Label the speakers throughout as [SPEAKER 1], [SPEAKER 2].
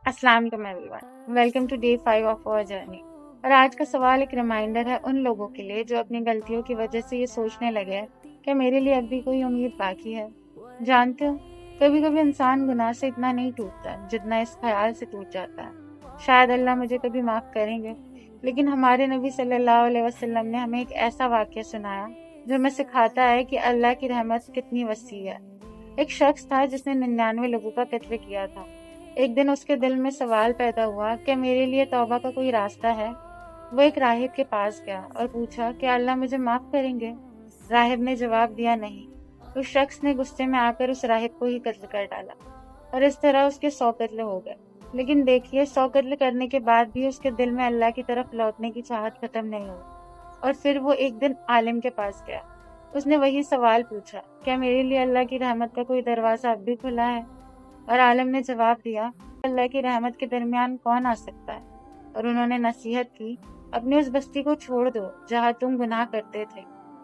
[SPEAKER 1] अस्सलाम वालेकुम everyone, welcome to day 5 of our journey. और आज का सवाल एक रिमाइंडर है उन लोगों के लिए जो अपनी गलतियों की वजह से ये सोचने लगे हैं कि मेरे लिए अब भी कोई उम्मीद बाकी है। जानते हो, कभी कभी इंसान गुनाह से इतना नहीं टूटता जितना इस ख्याल से टूट जाता है शायद अल्लाह मुझे कभी माफ़ करेंगे। लेकिन हमारे नबी सल्लल्लाहु अलैहि वसल्लम ने हमें एक ऐसा वाक़या सुनाया जो हमें सिखाता है कि अल्लाह की रहमत कितनी वसी है। एक शख्स था जिसने 99 लोगों का कत्ल किया था। एक दिन उसके दिल में सवाल पैदा हुआ कि मेरे लिए तौबा का कोई रास्ता है। वो एक राहिब के पास गया और पूछा कि अल्लाह मुझे माफ़ करेंगे। राहिब ने जवाब दिया नहीं। उस शख्स ने गुस्से में आकर उस राहिब को ही कत्ल कर डाला और इस तरह उसके 100 कत्ल हो गए। लेकिन देखिए, 100 कत्ल करने के बाद भी उसके दिल में अल्लाह की तरफ लौटने की चाहत खत्म नहीं हुई। और फिर वो एक दिन आलिम के पास गया। उसने वही सवाल पूछा, क्या मेरे लिए अल्लाह की रहमत का कोई दरवाज़ा अब भी खुला है? और आलिम ने जवाब दिया, अल्लाह की रहमत के दरमियान कौन आ सकता है? और उन्होंने नसीहत की, अपनी उस बस्ती को छोड़ दो जहाँ तुम गुनाह करते थे।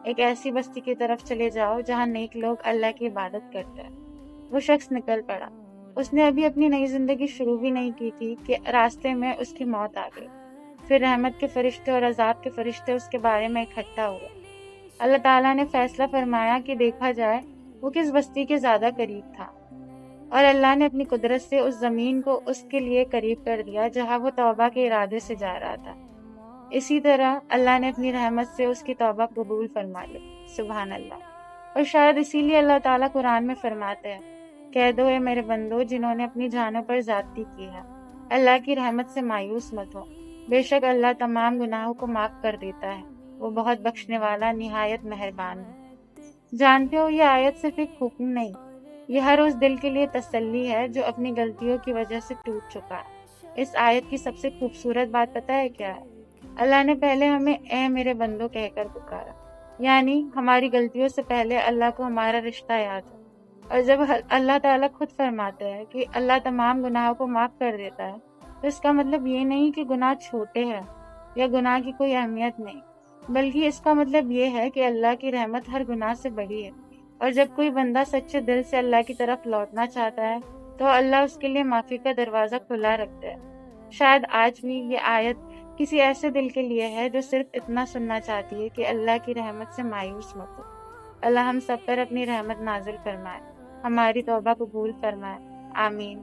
[SPEAKER 1] एक ऐसी बस्ती की तरफ चले जाओ जहाँ नेक लोग अल्लाह की इबादत करते हैं। वो शख्स निकल पड़ा। उसने अभी अपनी नई जिंदगी शुरू भी नहीं की थी कि रास्ते में उसकी मौत आ गई। फिर रहमत के फरिश्ते और अजाब के फरिश्ते उसके बारे में इकट्ठा हुए। अल्लाह ताला ने फैसला फरमाया कि देखा जाए वो किस बस्ती के ज्यादा करीब था। और अल्लाह ने अपनी कुदरत से उस जमीन को उसके लिए करीब कर दिया जहाँ वो तौबा के इरादे से जा रहा था। इसी तरह अल्लाह ने अपनी रहमत से उसकी तौबा कबूल फरमा ली। सुभान अल्लाह। और शायद इसीलिए अल्लाह ताला कुरान में फरमाते हैं, कह दो ए मेरे बंदो जिन्होंने अपनी जानों पर ज्यादती की है, अल्लाह की रहमत से मायूस मत हो। बेशक अल्लाह तमाम गुनाहों को माफ कर देता है, वो बहुत बख्शने वाला निहायत मेहरबान है। जानते हो, ये आयत सिर्फ एक हुक्म नहीं, ये हर उस दिल के लिए तसल्ली है जो अपनी गलतियों की वजह से टूट चुका है। इस आयत की सबसे खूबसूरत बात पता है क्या है? अल्लाह ने पहले हमें ए मेरे बंदो कहकर पुकारा, यानी हमारी गलतियों से पहले अल्लाह को हमारा रिश्ता याद है। और जब अल्लाह ताला खुद फरमाते हैं कि अल्लाह तमाम गुनाहों को माफ़ कर देता है, तो इसका मतलब ये नहीं कि गुनाह छोटे हैं या गुनाह की कोई अहमियत नहीं, बल्कि इसका मतलब ये है कि अल्लाह की रहमत हर गुनाह से बड़ी है। और जब कोई बंदा सच्चे दिल से अल्लाह की तरफ लौटना चाहता है तो अल्लाह उसके लिए माफ़ी का दरवाज़ा खुला रखता है। शायद आज भी ये आयत किसी ऐसे दिल के लिए है जो सिर्फ इतना सुनना चाहती है कि अल्लाह की रहमत से मायूस मत हो। अल्लाह हम सब पर अपनी रहमत नाजिल फरमाए, हमारी तौबा कबूल फरमाए। आमीन।